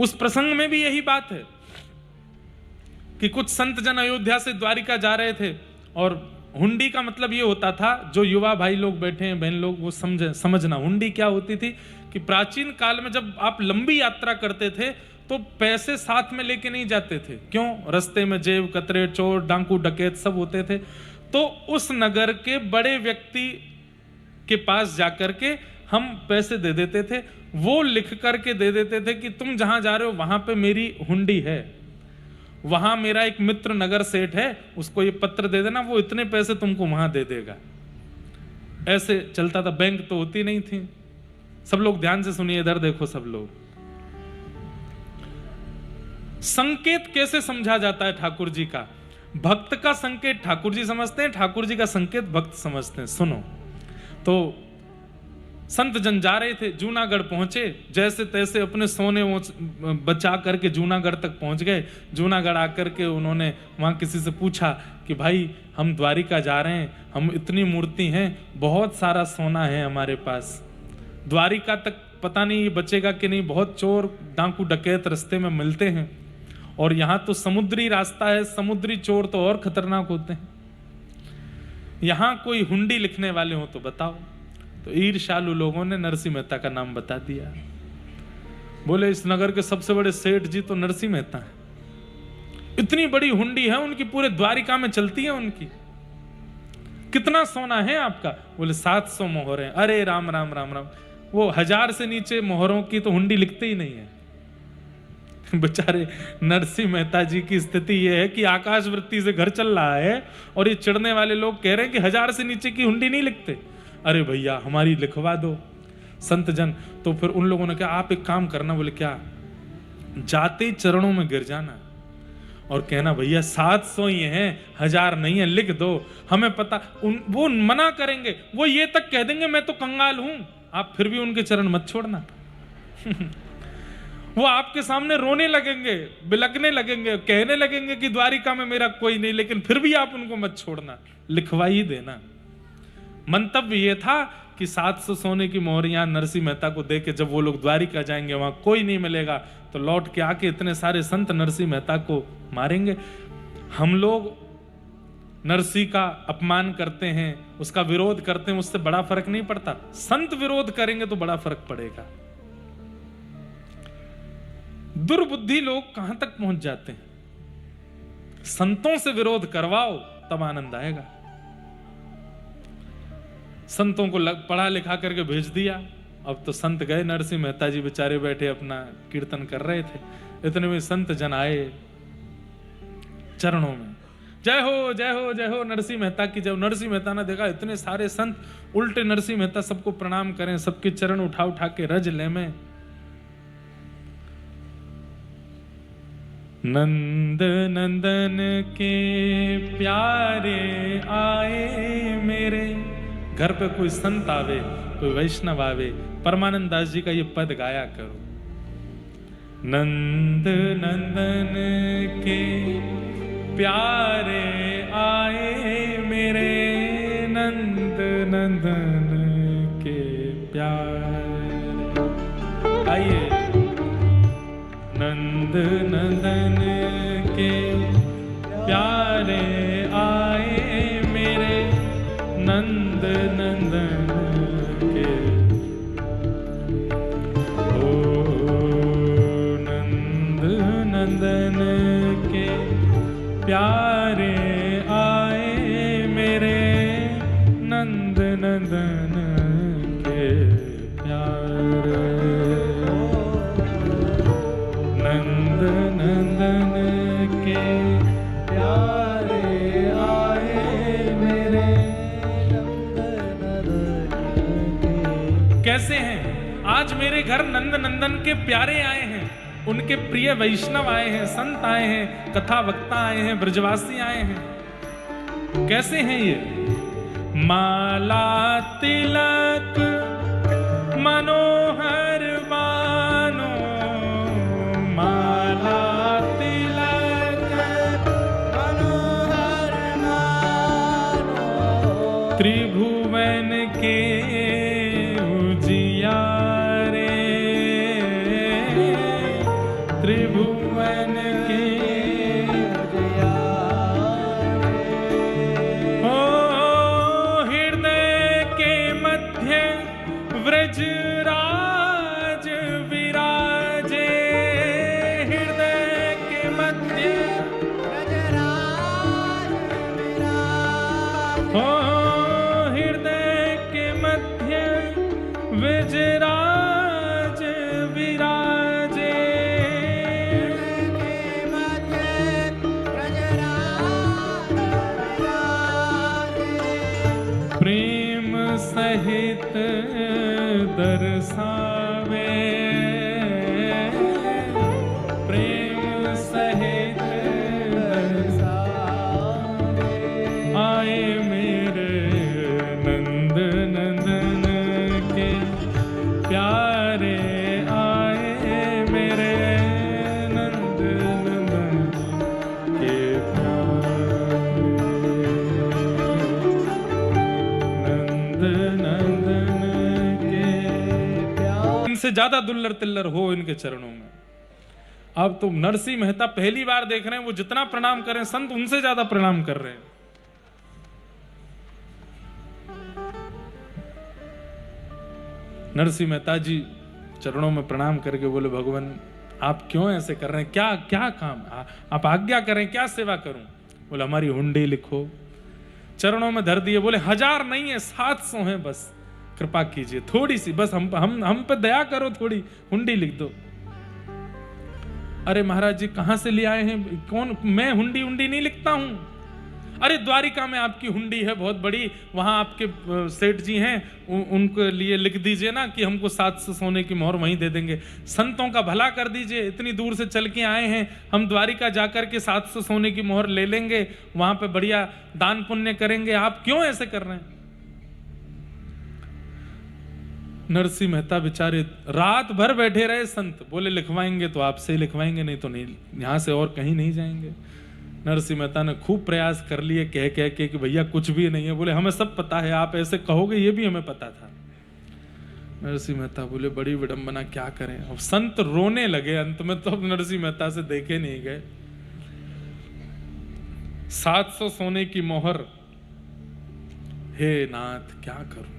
उस प्रसंग में भी यही बात है कि कुछ संत जन अयोध्या से द्वारिका जा रहे थे, और हुंडी का मतलब ये होता था, जो युवा भाई लोग बैठे हैं, बहन लोग, वो समझना हुंडी क्या होती थी कि प्राचीन काल में जब आप लंबी यात्रा करते थे तो पैसे साथ में लेके नहीं जाते थे। क्यों? रास्ते में जेब कतरे, चोर, डाकू, डकैत सब होते थे। तो उस नगर के बड़े व्यक्ति के पास जाकर के हम पैसे दे देते थे, वो लिख करके दे देते थे कि तुम जहां जा रहे हो वहां पे मेरी हुंडी है, वहां मेरा एक मित्र नगर सेठ है, उसको ये पत्र दे देना, वो इतने पैसे तुमको वहां दे देगा। ऐसे चलता था। बैंक तो होती नहीं थी। सब लोग ध्यान से सुनिए, इधर देखो सब लोग। संकेत कैसे समझा जाता है ठाकुर जी का? भक्त का संकेत ठाकुर जी समझते हैं, ठाकुर जी का संकेत भक्त समझते हैं। सुनो, तो संत जन जा रहे थे, जूनागढ़ पहुंचे, जैसे तैसे अपने सोने बचा करके जूनागढ़ तक पहुंच गए। जूनागढ़ आकर के उन्होंने वहां किसी से पूछा कि भाई हम द्वारिका जा रहे हैं, हम इतनी मूर्ति हैं, बहुत सारा सोना है हमारे पास, द्वारिका तक पता नहीं ये बचेगा कि नहीं, बहुत चोर डाकू डकैत रास्ते में मिलते हैं, और यहां तो समुद्री रास्ता है, समुद्री चोर तो और खतरनाक होते हैं, यहां कोई हुंडी लिखने वाले हो तो बताओ। तो ईर्ष्यालु लोगों ने नरसिंह मेहता का नाम बता दिया। बोले इस नगर के सबसे बड़े सेठ जी तो नरसिंह मेहता है, इतनी बड़ी हुंडी है उनकी, पूरे द्वारिका में चलती है उनकी। कितना सोना है आपका? बोले 700 मोहर हैं। अरे राम राम राम राम, वो 1000 से नीचे मोहरों की तो हुंडी लिखते ही नहीं है। बेचारे नरसिंह मेहता जी की स्थिति यह है कि आकाश वृत्ति से घर चल रहा है और ये चिढ़ने वाले लोग कह रहे हैं कि 1000 से नीचे की हुंडी नहीं लिखते। अरे भैया हमारी लिखवा दो। संत जन तो फिर उन लोगों ने कहा आप एक काम करना। बोले क्या? जाते ही चरणों में गिर जाना और कहना भैया 700 ही हैं, 1000 नहीं है, लिख दो, हमें पता। वो मना करेंगे, वो ये तक कह देंगे मैं तो कंगाल हूं, आप फिर भी उनके चरण मत छोड़ना। वो आपके सामने रोने लगेंगे, बिलकने लगेंगे, कहने लगेंगे कि द्वारिका में मेरा कोई नहीं, लेकिन फिर भी आप उनको मत छोड़ना, लिखवा ही देना। मंतव्य ये था कि 700 सोने की मोहरियां नरसिंह मेहता को दे के जब वो लोग द्वारिका जाएंगे, वहां कोई नहीं मिलेगा, तो लौट के आके इतने सारे संत नरसिंह मेहता को मारेंगे। हम लोग नरसिंह का अपमान करते हैं, उसका विरोध करते हैं, उससे बड़ा फर्क नहीं पड़ता। संत विरोध करेंगे तो बड़ा फर्क पड़ेगा। दुर्बुद्धि लोग कहां तक पहुंच जाते हैं? संतों से विरोध करवाओ तब आनंद आएगा। संतों को पढ़ा लिखा करके भेज दिया। अब तो संत गए, नरसिंह मेहता जी बेचारे बैठे अपना कीर्तन कर रहे थे, इतने में संत जन आए चरणों में, जय हो जय हो जय हो नरसिंह मेहता की जय। नरसिंह मेहता ने देखा इतने सारे संत, उल्टे नरसिंह मेहता सबको प्रणाम करें, सबके चरण उठा उठा के रज ले में। नंद नंदन के प्यारे आए मेरे। घर पे कोई संत आवे, कोई वैष्णव आवे, परमानंद दास जी का ये पद गाया करो। नंद नंदन के प्यारे आए मेरे, नंद नंदन के प्यारे। आइए। नंद नंदन के प्यारे आए मेरे, नंद नंदन के। ओ नंद नंदन के प्यारे आए मेरे, नंद नंदन के प्यारे। नंद नंदन के प्यारे आए मेरे, कैसे हैं? आज मेरे घर नंद नंदन के प्यारे आए हैं, उनके प्रिय वैष्णव आए हैं, संत आए हैं, कथा वक्ता आए हैं, ब्रजवासी आए हैं। कैसे हैं ये? माला तिलक मनोहर बानो, माला तिलक मनोहर बानो, त्रिभुवन के उजियारे, त्रिभुवन के ओ हृदय के मध्य व्रजराज विराजे, हृदय के मध्य ओ हृदय के मध्य व्रजराज विराजे, प्रेम सहित दर्शावे, प्रेम सहित दर्शावे, आए मेरे नंद नंदन के प्यारे, आए मेरे नंद नंदन के प्यारे, नंद नंदन के प्यारे। इनसे ज्यादा दुल्लर तिल्लर हो इनके चरणों में। अब तो नरसिंह मेहता पहली बार देख रहे हैं, वो जितना प्रणाम करें संत उनसे ज्यादा प्रणाम कर रहे हैं। नरसिंह मेहता जी चरणों में प्रणाम करके बोले, भगवान आप क्यों ऐसे कर रहे हैं, क्या क्या काम, आप आज्ञा करें, क्या सेवा करूं। बोले हमारी हुंडी लिखो। चरणों में धर दिए। बोले 1000 नहीं है, 700 है, बस कृपा कीजिए थोड़ी सी, बस हम पे दया करो, थोड़ी हुंडी लिख दो। अरे महाराज जी कहां से ले आए हैं, कौन, मैं हुंडी उंडी नहीं लिखता हूं। अरे द्वारिका में आपकी हुंडी है बहुत बड़ी, वहां आपके सेठ जी हैं, उनके लिए लिख दीजिए ना कि हमको 700 सोने की मोहर वहीं दे देंगे। संतों का भला कर दीजिए, इतनी दूर से चल के आए हैं, हम द्वारिका जाकर के 700 सोने की मोहर ले लेंगे, वहां पे बढ़िया दान पुण्य करेंगे, आप क्यों ऐसे कर रहे हैं। नरसिंह मेहता बेचारे रात भर बैठे रहे। संत बोले लिखवाएंगे तो आपसे ही लिखवाएंगे, नहीं तो नहीं, यहां से और कहीं नहीं जाएंगे। नरसिंह मेहता ने खूब प्रयास कर लिए कह कह के कि भैया कुछ भी नहीं है। बोले हमें सब पता है, आप ऐसे कहोगे ये भी हमें पता था। नरसिंह मेहता बोले बड़ी विडंबना, क्या करें। अब संत रोने लगे अंत में, तो अब नरसिंह मेहता से देखे नहीं गए। 700 सोने की मोहर, हे नाथ क्या करूं।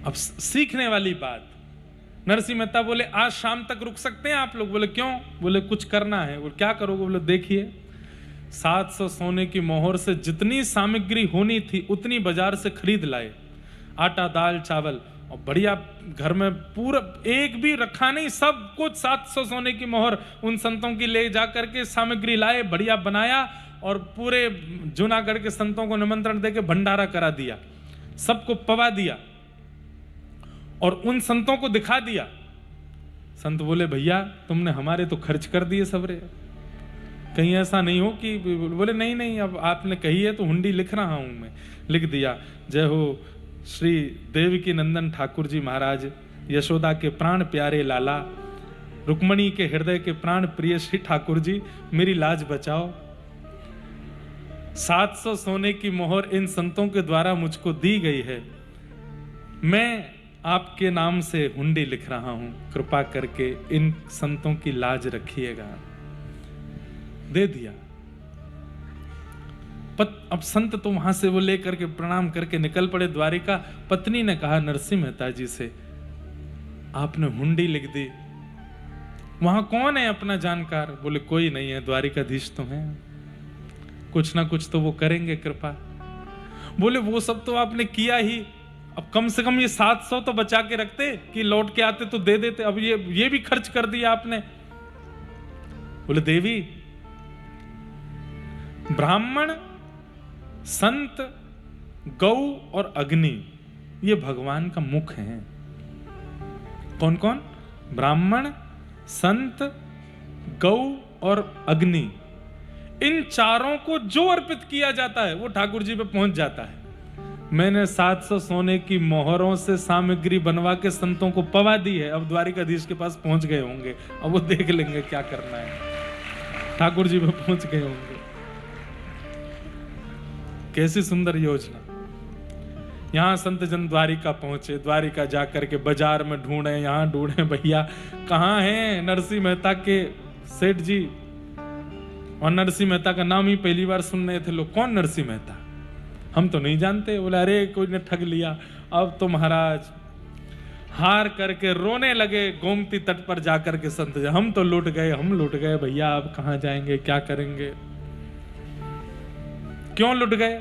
अब सीखने वाली बात, नरसिंह मेहता बोले आज शाम तक रुक सकते हैं आप लोग। बोले क्यों। बोले कुछ करना है। बोले क्या करोगे। बोले देखिए 700 सोने की मोहर से जितनी सामग्री होनी थी उतनी बाजार से खरीद लाए, आटा दाल चावल, और बढ़िया घर में पूरा एक भी रखा नहीं, सब कुछ 700 सोने की मोहर उन संतों की ले जाकर के सामग्री लाए, बढ़िया बनाया और पूरे जूनागढ़ के संतों को निमंत्रण देके भंडारा करा दिया, सबको पवा दिया और उन संतों को दिखा दिया। संत बोले भैया तुमने हमारे तो खर्च कर दिए सबरे, कहीं ऐसा नहीं हो कि। बोले नहीं नहीं, अब आपने कही है तो हुंडी लिख रहा हूं मैं। लिख दिया। जय हो श्री देवकी नंदन ठाकुर जी महाराज, यशोदा के प्राण प्यारे लाला, रुक्मणी के हृदय के प्राण प्रिय श्री ठाकुर जी, मेरी लाज बचाओ। 700 सोने की मोहर इन संतों के द्वारा मुझको दी गई है, मैं आपके नाम से हुंडी लिख रहा हूं, कृपा करके इन संतों की लाज रखिएगा। दे दिया। अब संत तो वहां से वो लेकर के प्रणाम करके निकल पड़े द्वारिका। पत्नी ने कहा नरसिंह मेहता जी से, आपने हुंडी लिख दी, वहां कौन है अपना जानकार। बोले कोई नहीं है, द्वारिकाधीश तो है, कुछ ना कुछ तो वो करेंगे कृपा। बोले वो सब तो आपने किया ही, अब कम से कम ये 700 तो बचा के रखते कि लौट के आते तो दे देते, अब ये भी खर्च कर दिया आपने। बोले देवी, ब्राह्मण, संत, गौ और अग्नि ये भगवान का मुख है। कौन कौन। ब्राह्मण, संत, गौ और अग्नि, इन चारों को जो अर्पित किया जाता है वो ठाकुर जी पे पहुंच जाता है। मैंने 700 सोने की मोहरों से सामग्री बनवा के संतों को पवा दी है, अब द्वारिकाधीश के पास पहुंच गए होंगे, अब वो देख लेंगे क्या करना है, ठाकुर जी पे पहुंच गए होंगे। कैसी सुंदर योजना। यहां संत जन द्वारिका पहुंचे, द्वारिका जाकर के बाजार में ढूंढे, यहां ढूंढे, भैया कहां हैं नरसिंह मेहता के सेठ जी और नरसिंह मेहता का नाम ही पहली बार सुन रहे थे लोग, कौन नरसिंह मेहता, हम तो नहीं जानते। बोले अरे कोई ने ठग लिया। अब तो महाराज हार करके रोने लगे गोमती तट पर जाकर के संत जी, हम तो लूट गए भैया, अब कहां जाएंगे, क्या करेंगे। क्यों लुट गए?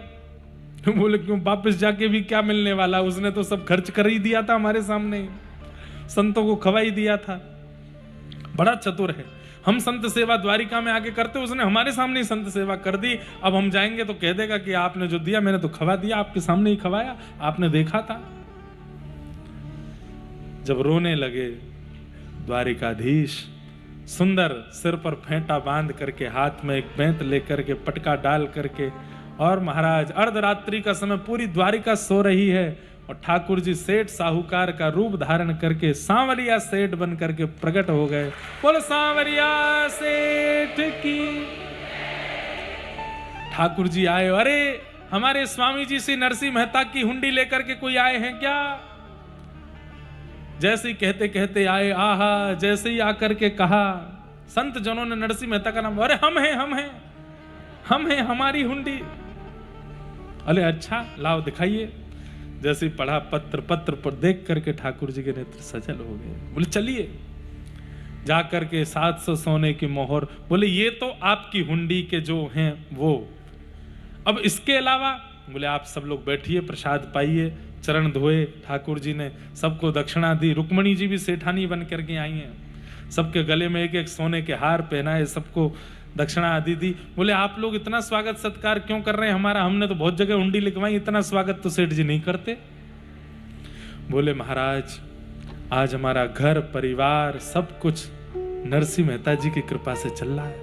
बोले क्यों, वापस जाके भी क्या मिलने वाला, उसने तो सब खर्च कर ही दिया था हमारे सामने, संतों को खवा ही दिया था। बड़ा चतुर है। हम संत सेवा द्वारिका में आके करते, उसने हमारे सामने ही संत सेवा कर दी। अब हम जाएंगे तो कह देगा कि आपने जो दिया मैंने तो खवा दिया, आपके सामने ही खवाया, आपने देखा था। जब रोने लगे द्वारिकाधीश, सुंदर सिर पर फेंटा बांध करके, हाथ में एक बेंत लेकर के, पटका डाल करके, और महाराज अर्धरात्रि का समय, पूरी द्वारिका सो रही है और ठाकुर जी सेठ साहूकार का रूप धारण करके सांवरिया सेठ बन करके प्रकट हो गए। बोलो सांवरिया सेठ की। ठाकुर जी आए, अरे हमारे स्वामी जी श्री नरसिंह मेहता की हुंडी लेकर के कोई आए हैं क्या? जैसे ही कहते कहते आए, आहा, जैसे ही आकर के कहा संत जनों ने नरसिंह मेहता का नाम, अरे हम हैं, हमारी हुंडी। अरे अच्छा लाओ दिखाइए। जैसे ही पढ़ा पत्र पर देख करके ठाकुर जी के नेत्र सजल हो गए। बोले चलिए, जाकर के 700 सोने की मोहर, बोले ये तो आपकी हुंडी के जो हैं वो, अब इसके अलावा, बोले आप सब लोग बैठिए, प्रसाद पाइए। चरण धोए, ठाकुर जी ने सबको दक्षिणा दी। रुक्मणी जी भी सेठानी बन करके आई हैं, सबके गले में एक एक सोने के हार पहनाए, सबको दक्षिणा आदि दी। बोले आप लोग इतना स्वागत सत्कार क्यों कर रहे हैं हमारा, हमने तो बहुत जगह हुंडी लिखवाई, इतना स्वागत तो सेठ जी नहीं करते। बोले महाराज आज हमारा घर परिवार सब कुछ नरसिंह मेहता जी की कृपा से चल रहा है,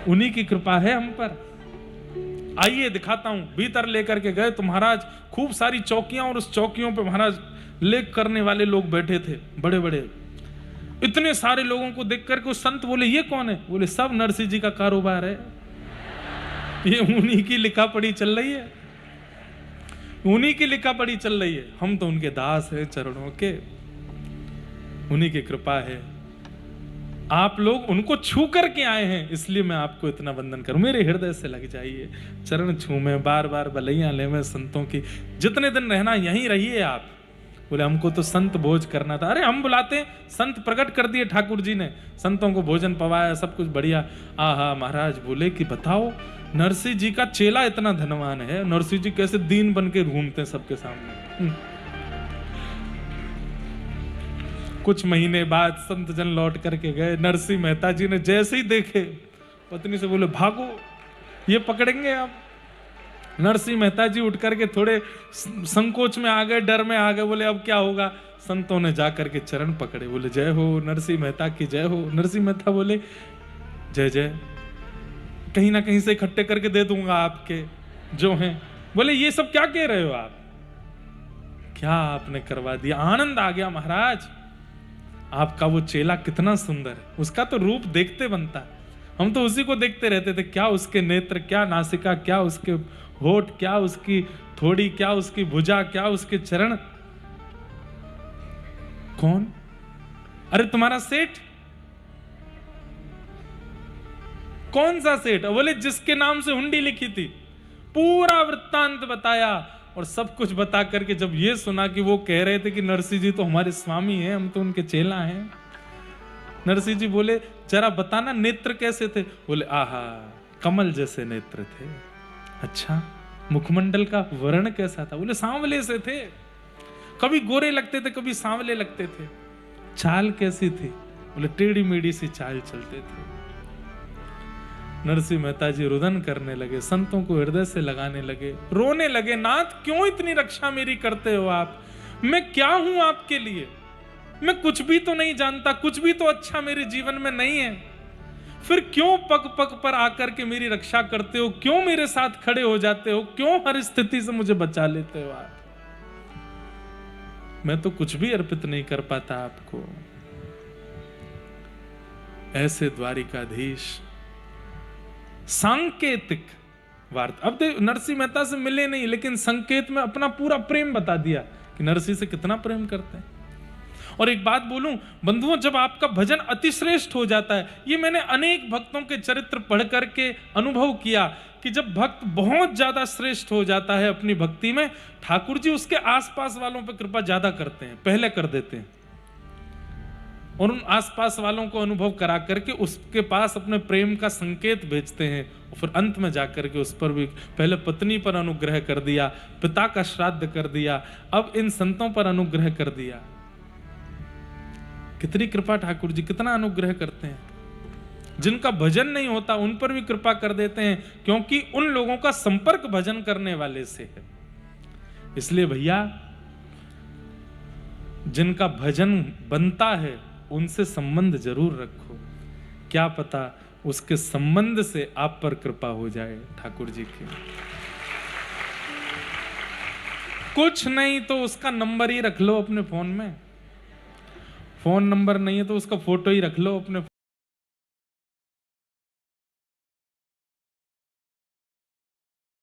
उन्हीं की कृपा है हम पर। आइए दिखाता हूं। भीतर लेकर के गए तो महाराज खूब सारी चौकियां, और उस चौकियों पे महाराज लेख करने वाले लोग बैठे थे, बड़े बड़े। इतने सारे लोगों को देख करके उस संत बोले ये कौन है? बोले सब नरसिंह जी का कारोबार है, ये उन्हीं की लिखा पढ़ी चल रही है, उन्हीं की लिखा पढ़ी चल रही है। हम तो उनके दास हैं चरणों के, उन्हीं की कृपा है। आप लोग उनको छू करके आए हैं, इसलिए मैं आपको इतना वंदन करूं। मेरे हृदय से लग जाइए, चरण छूमे, बार बार बलैयां ले में संतों की। जितने दिन रहना यहीं रहिए आप। बोले हमको तो संत भोज करना था। अरे हम बुलाते, संत प्रकट कर दिए ठाकुर जी ने, संतों को भोजन पवाया, सब कुछ बढ़िया। आहा, महाराज बोले कि बताओ नरसिंह जी का चेला इतना धनवान है, नरसिंह जी कैसे दीन बन के घूमते हैं सबके सामने। कुछ महीने बाद संत जन लौट करके गए, नरसिंह मेहता जी ने जैसे ही देखे पत्नी से बोले भागो, ये पकड़ेंगे आप। नरसिंह मेहता जी उठ करके थोड़े संकोच में आ गए, डर में आ गए। बोले अब क्या होगा? संतों ने जाकर के चरण पकड़े, बोले जय हो नरसिंह मेहता की जय हो। नरसिंह मेहता बोले जय जय, कहीं ना कहीं से इकट्ठे करके दे दूंगा आपके जो हैं। बोले ये सब क्या कह रहे हो आप, क्या आपने करवा दिया। आनंद आ गया महाराज, आपका वो चेला कितना सुंदर है, उसका तो रूप देखते बनता है। हम तो उसी को देखते रहते थे, क्या उसके नेत्र, क्या नासिका, क्या उसके होठ, क्या उसकी थोड़ी, क्या उसकी भुजा, क्या उसके चरण। कौन? अरे तुम्हारा सेठ। कौन सा सेठ? बोले जिसके नाम से हुंडी लिखी थी। पूरा वृत्तांत बताया, और सब कुछ बता करके जब ये सुना कि वो कह रहे थे कि नरसिंह जी तो हमारे स्वामी हैं, हम तो उनके चेला हैं। नरसिंह जी बोले जरा बताना नेत्र कैसे थे? बोले आहा, कमल जैसे नेत्र थे। अच्छा, मुखमंडल का वर्ण कैसा था? बोले सांवले से थे, कभी गोरे लगते थे कभी सांवले लगते थे। चाल कैसी थी? बोले टेढ़ी मेढ़ी सी चाल चलते थे। नरसिंह मेहता जी रुदन करने लगे, संतों को हृदय से लगाने लगे, रोने लगे। नाथ क्यों इतनी रक्षा मेरी करते हो आप? मैं क्या हूं आपके लिए? मैं कुछ भी तो नहीं जानता, कुछ भी तो अच्छा मेरे जीवन में नहीं है, फिर क्यों पग पग पर आकर के मेरी रक्षा करते हो? क्यों मेरे साथ खड़े हो जाते हो? क्यों हर स्थिति से मुझे बचा लेते हो आप? मैं तो कुछ भी अर्पित नहीं कर पाता आपको। ऐसे द्वारिकाधीश सांकेतिक वार्ता। अब देख, नरसिंह मेहता से मिले नहीं, लेकिन संकेत में अपना पूरा प्रेम बता दिया कि नरसिंह से कितना प्रेम करते हैं। और एक बात बोलूं बंधुओं, जब आपका भजन अतिश्रेष्ठ हो जाता है, ये मैंने अनेक भक्तों के चरित्र पढ़ करके अनुभव किया कि जब भक्त बहुत ज्यादा श्रेष्ठ हो जाता है अपनी भक्ति में, ठाकुर जी उसके आसपास वालों पर कृपा ज्यादा करते हैं, पहले कर देते हैं, और उन आसपास वालों को अनुभव करा करके उसके पास अपने प्रेम का संकेत भेजते हैं, और फिर अंत में जाकर के उस पर भी पहले पत्नी पर अनुग्रह कर दिया, पिता का श्राद्ध कर दिया, अब इन संतों पर अनुग्रह कर दिया। कितनी कृपा ठाकुर जी, कितना अनुग्रह करते हैं। जिनका भजन नहीं होता उन पर भी कृपा कर देते हैं, क्योंकि उन लोगों का संपर्क भजन करने वाले से है। इसलिए भैया, जिनका भजन बनता है उनसे संबंध जरूर रखो, क्या पता उसके संबंध से आप पर कृपा हो जाए ठाकुर जी की। कुछ नहीं तो उसका नंबर ही रख लो अपने फोन में, फोन नंबर नहीं है तो उसका फोटो ही रख लो अपने